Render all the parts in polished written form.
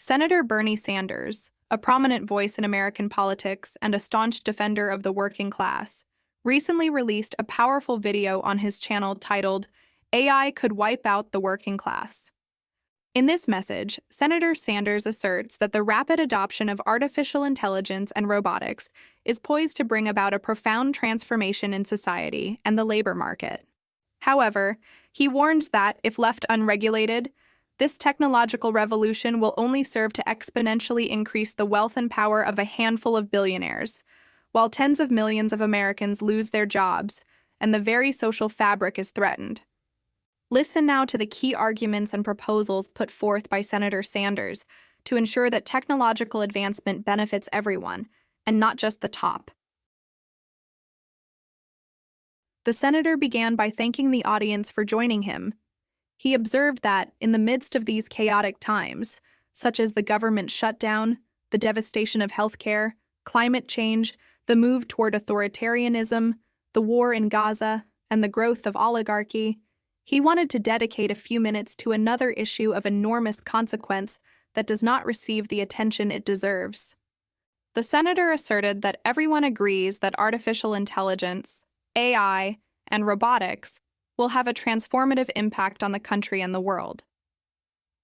Senator Bernie Sanders, a prominent voice in American politics and a staunch defender of the working class, recently released a powerful video on his channel titled, AI Could Wipe Out the Working Class. In this message, Senator Sanders asserts that the rapid adoption of artificial intelligence and robotics is poised to bring about a profound transformation in society and the labor market. However, he warns that, if left unregulated, this technological revolution will only serve to exponentially increase the wealth and power of a handful of billionaires, while tens of millions of Americans lose their jobs and the very social fabric is threatened. Listen now to the key arguments and proposals put forth by Senator Sanders to ensure that technological advancement benefits everyone, and not just the top. The senator began by thanking the audience for joining him. He observed that, in the midst of these chaotic times, such as the government shutdown, the devastation of healthcare, climate change, the move toward authoritarianism, the war in Gaza, and the growth of oligarchy, he wanted to dedicate a few minutes to another issue of enormous consequence that does not receive the attention it deserves. The senator asserted that everyone agrees that artificial intelligence, AI, and robotics will have a transformative impact on the country and the world.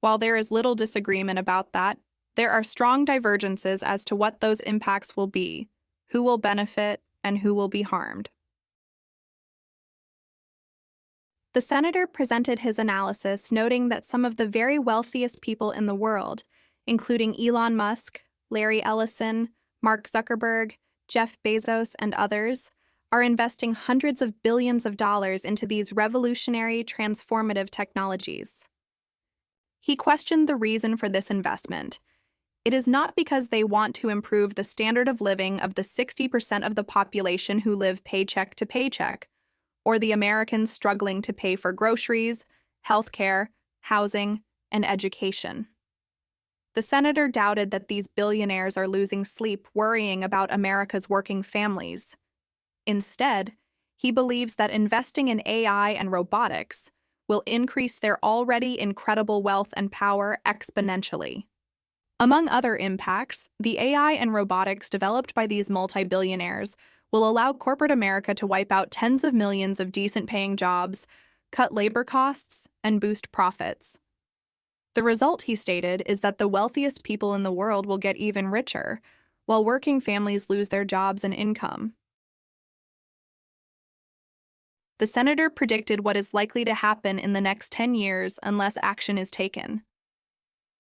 While there is little disagreement about that, there are strong divergences as to what those impacts will be, who will benefit, and who will be harmed. The senator presented his analysis, noting that some of the very wealthiest people in the world, including Elon Musk, Larry Ellison, Mark Zuckerberg, Jeff Bezos, and others, are investing hundreds of billions of dollars into these revolutionary, transformative technologies. He questioned the reason for this investment. It is not because they want to improve the standard of living of the 60% of the population who live paycheck to paycheck, or the Americans struggling to pay for groceries, healthcare, housing, and education. The senator doubted that these billionaires are losing sleep worrying about America's working families. Instead, he believes that investing in AI and robotics will increase their already incredible wealth and power exponentially. Among other impacts, the AI and robotics developed by these multi-billionaires will allow corporate America to wipe out tens of millions of decent-paying jobs, cut labor costs, and boost profits. The result, he stated, is that the wealthiest people in the world will get even richer, while working families lose their jobs and income. The senator predicted what is likely to happen in the next 10 years unless action is taken.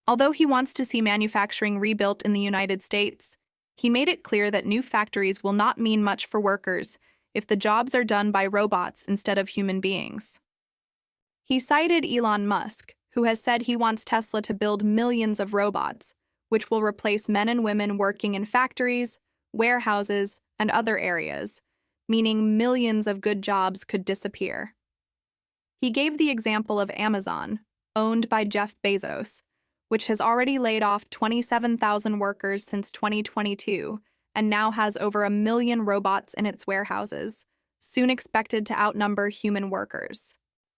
Although he wants to see manufacturing rebuilt in the United States, he made it clear that new factories will not mean much for workers if the jobs are done by robots instead of human beings. He cited Elon Musk, who has said he wants Tesla to build millions of robots, which will replace men and women working in factories, warehouses, and other areas, meaning millions of good jobs could disappear. He gave the example of Amazon, owned by Jeff Bezos, which has already laid off 27,000 workers since 2022 and now has over 1 million robots in its warehouses, soon expected to outnumber human workers.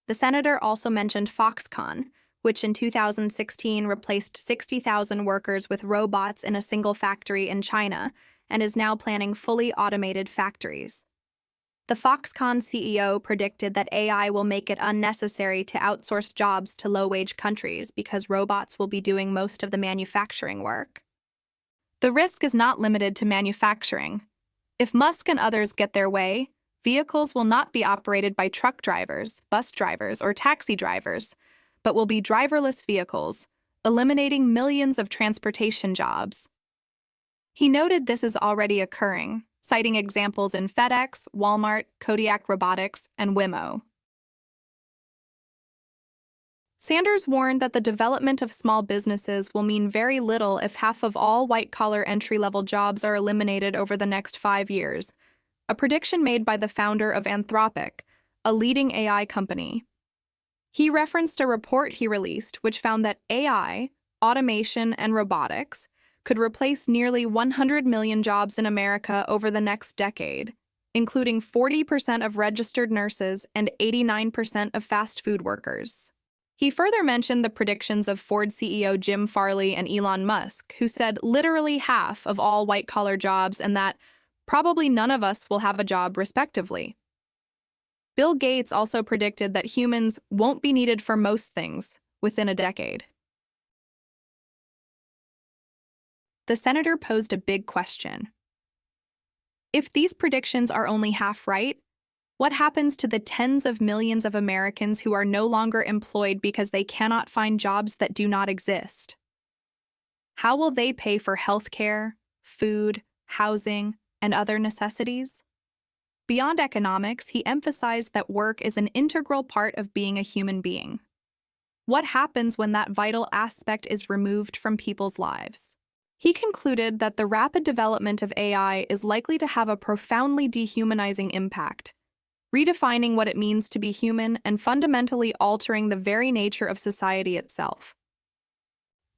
The senator also mentioned Foxconn, which in 2016 replaced 60,000 workers with robots in a single factory in China and is now planning fully automated factories. The Foxconn CEO predicted that AI will make it unnecessary to outsource jobs to low-wage countries because robots will be doing most of the manufacturing work. The risk is not limited to manufacturing. If Musk and others get their way, vehicles will not be operated by truck drivers, bus drivers, or taxi drivers, but will be driverless vehicles, eliminating millions of transportation jobs. He noted this is already occurring, citing examples in FedEx, Walmart, Kodiak Robotics, and Waymo. Sanders warned that the development of small businesses will mean very little if half of all white-collar entry-level jobs are eliminated over the next 5 years, a prediction made by the founder of Anthropic, a leading AI company. He referenced a report he released which found that AI, automation, and robotics could replace nearly 100 million jobs in America over the next decade, including 40% of registered nurses and 89% of fast food workers. He further mentioned the predictions of Ford CEO Jim Farley and Elon Musk, who said literally half of all white-collar jobs and that probably none of us will have a job, respectively. Bill Gates also predicted that humans won't be needed for most things within a decade. The senator posed a big question. If these predictions are only half right, what happens to the tens of millions of Americans who are no longer employed because they cannot find jobs that do not exist? How will they pay for health care, food, housing, and other necessities? Beyond economics, he emphasized that work is an integral part of being a human being. What happens when that vital aspect is removed from people's lives? He concluded that the rapid development of AI is likely to have a profoundly dehumanizing impact, redefining what it means to be human and fundamentally altering the very nature of society itself.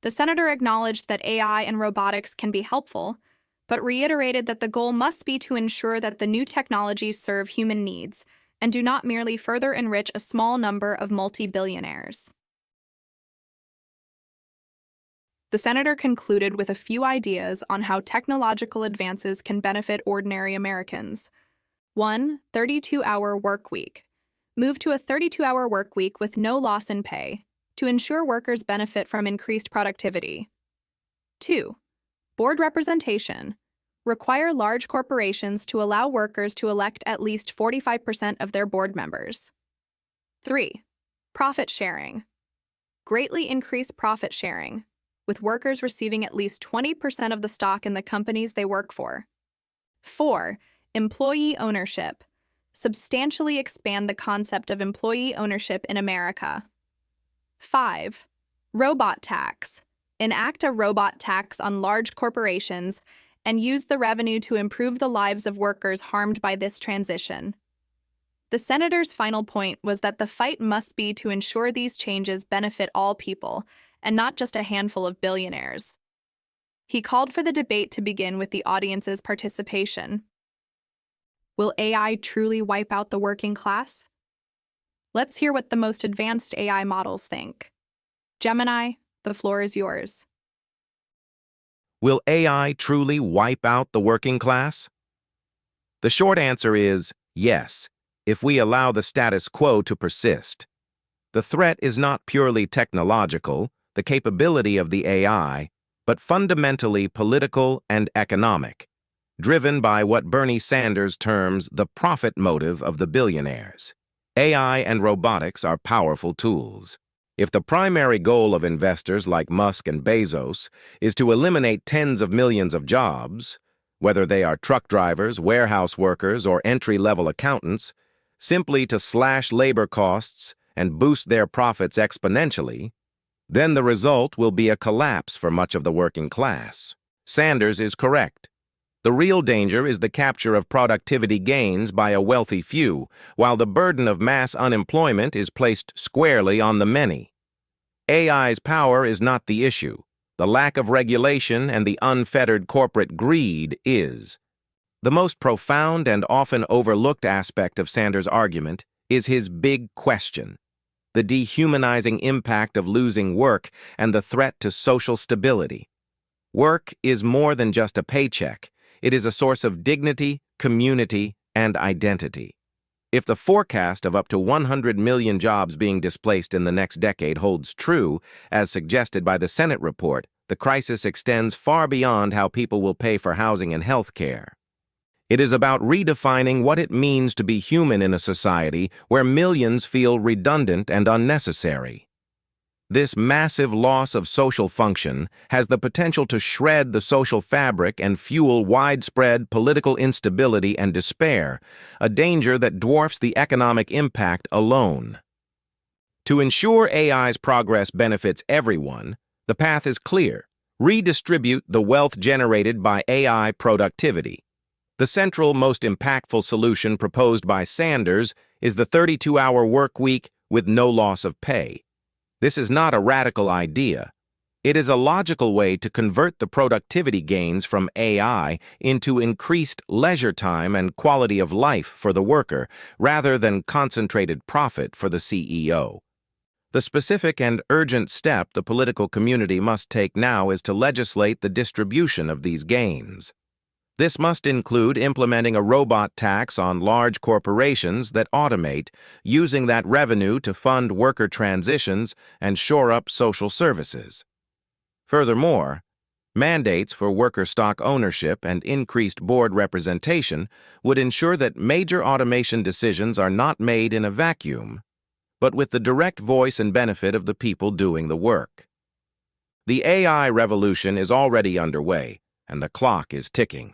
The senator acknowledged that AI and robotics can be helpful, but reiterated that the goal must be to ensure that the new technologies serve human needs and do not merely further enrich a small number of multi-billionaires. The senator concluded with a few ideas on how technological advances can benefit ordinary Americans. 1. 32-hour work week. Move to a 32-hour work week with no loss in pay to ensure workers benefit from increased productivity. 2. Board representation. Require large corporations to allow workers to elect at least 45% of their board members. 3. Profit sharing. Greatly increase profit sharing, with workers receiving at least 20% of the stock in the companies they work for. 4. Employee ownership. Substantially expand the concept of employee ownership in America. 5. Robot tax. Enact a robot tax on large corporations and use the revenue to improve the lives of workers harmed by this transition. The senator's final point was that the fight must be to ensure these changes benefit all people and not just a handful of billionaires. He called for the debate to begin with the audience's participation. Will AI truly wipe out the working class? Let's hear what the most advanced AI models think. Gemini, the floor is yours. Will AI truly wipe out the working class? The short answer is yes, if we allow the status quo to persist. The threat is not purely technological, the capability of the AI, but fundamentally political and economic, driven by what Bernie Sanders terms the profit motive of the billionaires. AI and robotics are powerful tools. If the primary goal of investors like Musk and Bezos is to eliminate tens of millions of jobs, whether they are truck drivers, warehouse workers, or entry-level accountants, simply to slash labor costs and boost their profits exponentially, then the result will be a collapse for much of the working class. Sanders is correct. The real danger is the capture of productivity gains by a wealthy few, while the burden of mass unemployment is placed squarely on the many. AI's power is not the issue. The lack of regulation and the unfettered corporate greed is. The most profound and often overlooked aspect of Sanders' argument is his big question: the dehumanizing impact of losing work and the threat to social stability. Work is more than just a paycheck. It is a source of dignity, community, and identity. If the forecast of up to 100 million jobs being displaced in the next decade holds true, as suggested by the Senate report, the crisis extends far beyond how people will pay for housing and health care. It is about redefining what it means to be human in a society where millions feel redundant and unnecessary. This massive loss of social function has the potential to shred the social fabric and fuel widespread political instability and despair, a danger that dwarfs the economic impact alone. To ensure AI's progress benefits everyone, the path is clear: redistribute the wealth generated by AI productivity. The central, most impactful solution proposed by Sanders is the 32-hour work week with no loss of pay. This is not a radical idea. It is a logical way to convert the productivity gains from AI into increased leisure time and quality of life for the worker, rather than concentrated profit for the CEO. The specific and urgent step the political community must take now is to legislate the distribution of these gains. This must include implementing a robot tax on large corporations that automate, using that revenue to fund worker transitions and shore up social services. Furthermore, mandates for worker stock ownership and increased board representation would ensure that major automation decisions are not made in a vacuum, but with the direct voice and benefit of the people doing the work. The AI revolution is already underway, and the clock is ticking.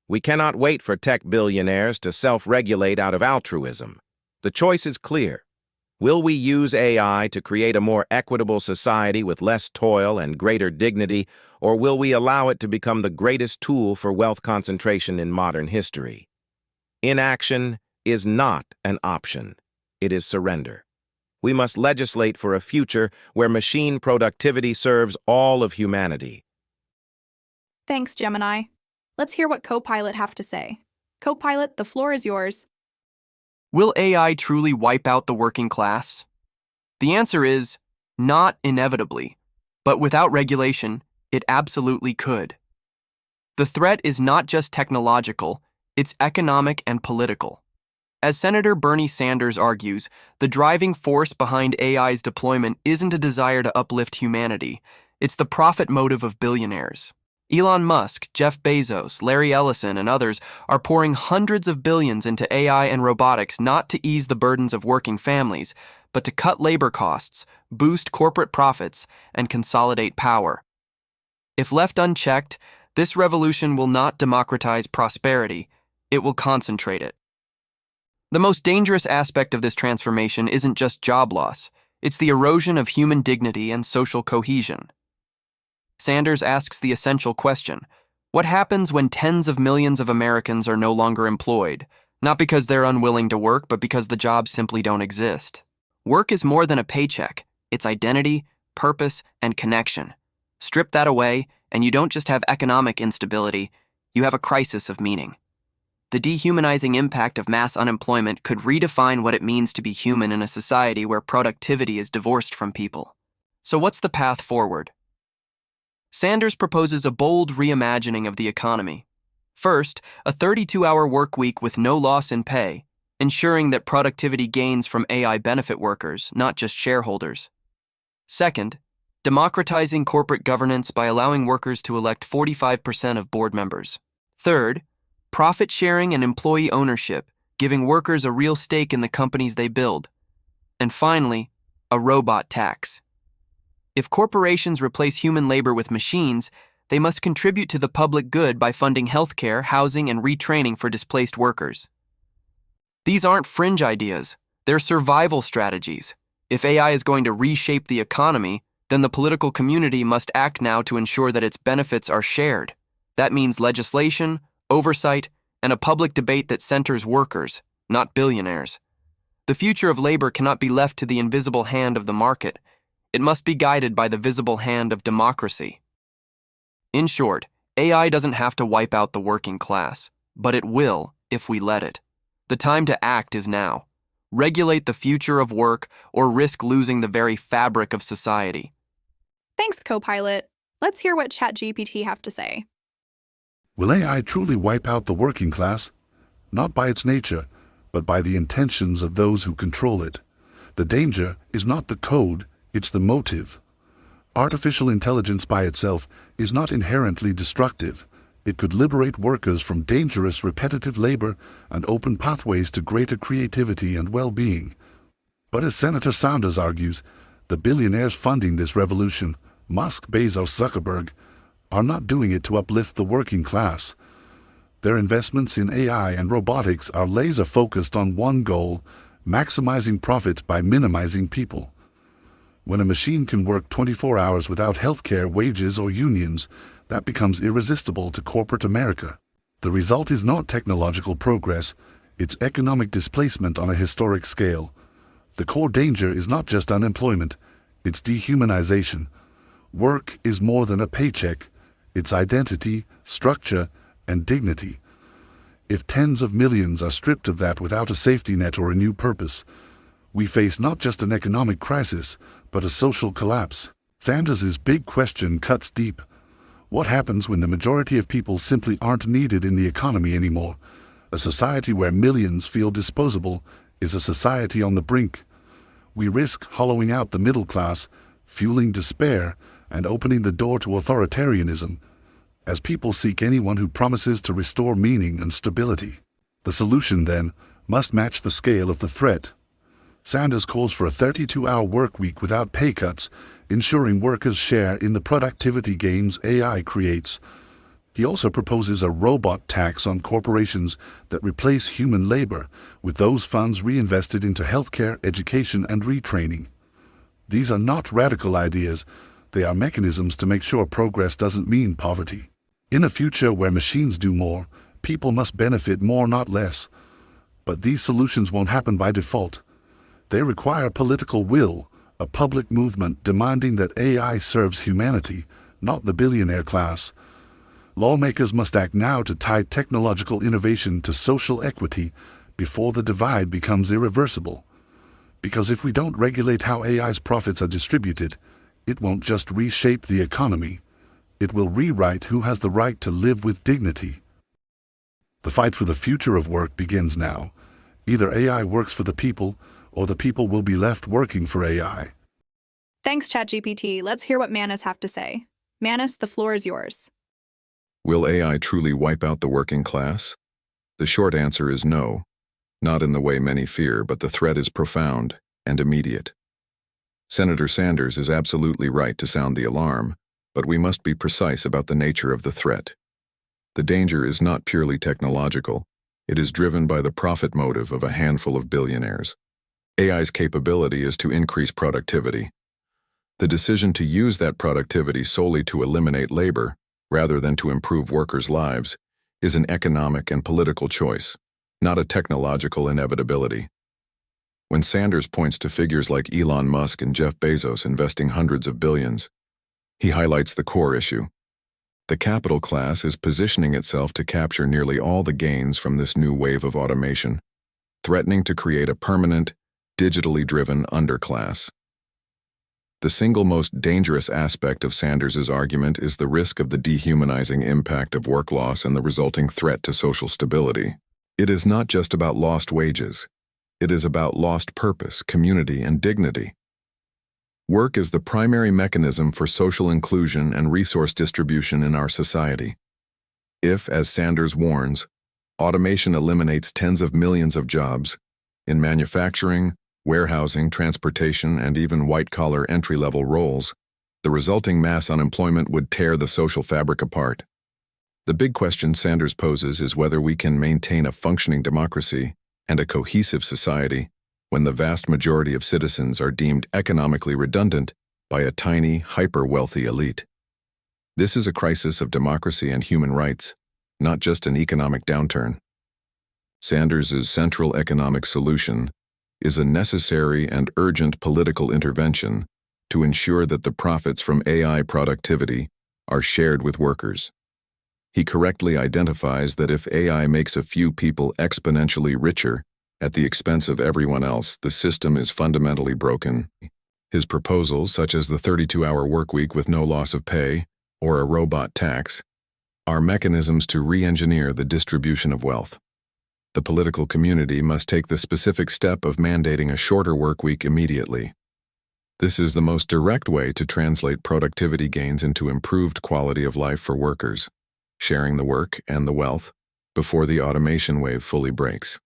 We cannot wait for tech billionaires to self-regulate out of altruism. The choice is clear. Will we use AI to create a more equitable society with less toil and greater dignity, or will we allow it to become the greatest tool for wealth concentration in modern history? Inaction is not an option. It is surrender. We must legislate for a future where machine productivity serves all of humanity. Thanks, Gemini. Let's hear what Copilot have to say. Copilot, the floor is yours. Will AI truly wipe out the working class? The answer is not inevitably, but without regulation, it absolutely could. The threat is not just technological, it's economic and political. As Senator Bernie Sanders argues, the driving force behind AI's deployment isn't a desire to uplift humanity, it's the profit motive of billionaires. Elon Musk, Jeff Bezos, Larry Ellison, and others are pouring hundreds of billions into AI and robotics not to ease the burdens of working families, but to cut labor costs, boost corporate profits, and consolidate power. If left unchecked, this revolution will not democratize prosperity, it will concentrate it. The most dangerous aspect of this transformation isn't just job loss, it's the erosion of human dignity and social cohesion. Sanders asks the essential question: what happens when tens of millions of Americans are no longer employed, not because they're unwilling to work, but because the jobs simply don't exist? Work is more than a paycheck. It's identity, purpose, and connection. Strip that away, and you don't just have economic instability, you have a crisis of meaning. The dehumanizing impact of mass unemployment could redefine what it means to be human in a society where productivity is divorced from people. So what's the path forward? Sanders proposes a bold reimagining of the economy. First, a 32-hour work week with no loss in pay, ensuring that productivity gains from AI benefit workers, not just shareholders. Second, democratizing corporate governance by allowing workers to elect 45% of board members. Third, profit sharing and employee ownership, giving workers a real stake in the companies they build. And finally, a robot tax. If corporations replace human labor with machines, they must contribute to the public good by funding healthcare, housing, and retraining for displaced workers. These aren't fringe ideas, they're survival strategies. If AI is going to reshape the economy, then the political community must act now to ensure that its benefits are shared. That means legislation, oversight, and a public debate that centers workers, not billionaires. The future of labor cannot be left to the invisible hand of the market. It must be guided by the visible hand of democracy. In short, AI doesn't have to wipe out the working class, but it will if we let it. The time to act is now. Regulate the future of work or risk losing the very fabric of society. Thanks, Copilot. Let's hear what ChatGPT have to say. Will AI truly wipe out the working class? Not by its nature, but by the intentions of those who control it. The danger is not the code, it's the motive. Artificial intelligence by itself is not inherently destructive. It could liberate workers from dangerous repetitive labor and open pathways to greater creativity and well-being. But as Senator Sanders argues, the billionaires funding this revolution, Musk, Bezos, Zuckerberg, are not doing it to uplift the working class. Their investments in AI and robotics are laser-focused on one goal: maximizing profit by minimizing people. When a machine can work 24 hours without healthcare, wages, or unions, that becomes irresistible to corporate America. The result is not technological progress, it's economic displacement on a historic scale. The core danger is not just unemployment, it's dehumanization. Work is more than a paycheck, it's identity, structure, and dignity. If tens of millions are stripped of that without a safety net or a new purpose, We face not just an economic crisis, but a social collapse. Sanders' big question cuts deep. What happens when the majority of people simply aren't needed in the economy anymore? A society where millions feel disposable is a society on the brink. We risk hollowing out the middle class, fueling despair, and opening the door to authoritarianism, as people seek anyone who promises to restore meaning and stability. The solution, then, must match the scale of the threat. Sanders calls for a 32-hour work week without pay cuts, ensuring workers share in the productivity gains AI creates. He also proposes a robot tax on corporations that replace human labor, with those funds reinvested into healthcare, education, and retraining. These are not radical ideas. They are mechanisms to make sure progress doesn't mean poverty. In a future where machines do more, people must benefit more, not less. But these solutions won't happen by default. They require political will, a public movement demanding that AI serves humanity, not the billionaire class. Lawmakers must act now to tie technological innovation to social equity before the divide becomes irreversible. Because if we don't regulate how AI's profits are distributed, it won't just reshape the economy. It will rewrite who has the right to live with dignity. The fight for the future of work begins now. Either AI works for the people, or the people will be left working for AI. Thanks, ChatGPT. Let's hear what Manus have to say. Manus, the floor is yours. Will AI truly wipe out the working class? The short answer is no, not in the way many fear, but the threat is profound and immediate. Senator Sanders is absolutely right to sound the alarm, but we must be precise about the nature of the threat. The danger is not purely technological. It is driven by the profit motive of a handful of billionaires. AI's capability is to increase productivity. The decision to use that productivity solely to eliminate labor, rather than to improve workers' lives, is an economic and political choice, not a technological inevitability. When Sanders points to figures like Elon Musk and Jeff Bezos investing hundreds of billions, he highlights the core issue. The capital class is positioning itself to capture nearly all the gains from this new wave of automation, threatening to create a permanent, digitally driven underclass. The single most dangerous aspect of Sanders's argument is the risk of the dehumanizing impact of work loss and the resulting threat to social stability. It is not just about lost wages. It is about lost purpose, community, and dignity. Work is the primary mechanism for social inclusion and resource distribution in our society. If, as Sanders warns, automation eliminates tens of millions of jobs in manufacturing, warehousing, transportation, and even white-collar entry-level roles, the resulting mass unemployment would tear the social fabric apart. The big question Sanders poses is whether we can maintain a functioning democracy and a cohesive society when the vast majority of citizens are deemed economically redundant by a tiny, hyper-wealthy elite. This is a crisis of democracy and human rights, not just an economic downturn. Sanders's central economic solution is a necessary and urgent political intervention to ensure that the profits from AI productivity are shared with workers. He correctly identifies that if AI makes a few people exponentially richer at the expense of everyone else, the system is fundamentally broken. His proposals, such as the 32-hour workweek with no loss of pay or a robot tax, are mechanisms to re-engineer the distribution of wealth. The political community must take the specific step of mandating a shorter workweek immediately. This is the most direct way to translate productivity gains into improved quality of life for workers, sharing the work and the wealth before the automation wave fully breaks.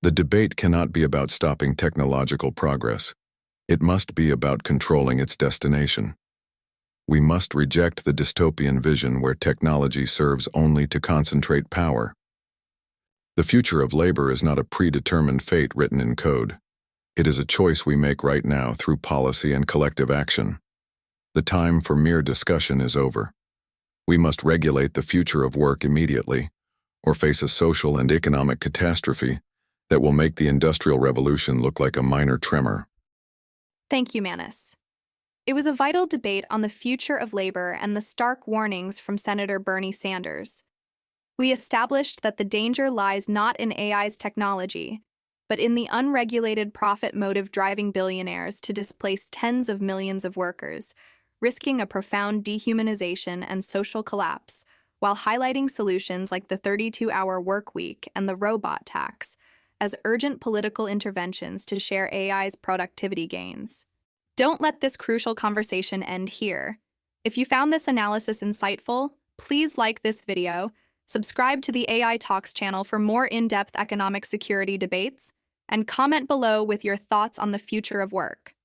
The debate cannot be about stopping technological progress. It must be about controlling its destination. We must reject the dystopian vision where technology serves only to concentrate power. The future of labor is not a predetermined fate written in code. It is a choice we make right now through policy and collective action. The time for mere discussion is over. We must regulate the future of work immediately, or face a social and economic catastrophe that will make the Industrial Revolution look like a minor tremor. Thank you, Manus. It was a vital debate on the future of labor and the stark warnings from Senator Bernie Sanders. We established that the danger lies not in AI's technology, but in the unregulated profit motive driving billionaires to displace tens of millions of workers, risking a profound dehumanization and social collapse, while highlighting solutions like the 32-hour work week and the robot tax as urgent political interventions to share AI's productivity gains. Don't let this crucial conversation end here. If you found this analysis insightful, please like this video, subscribe to the AI Talks channel for more in-depth economic security debates, and comment below with your thoughts on the future of work.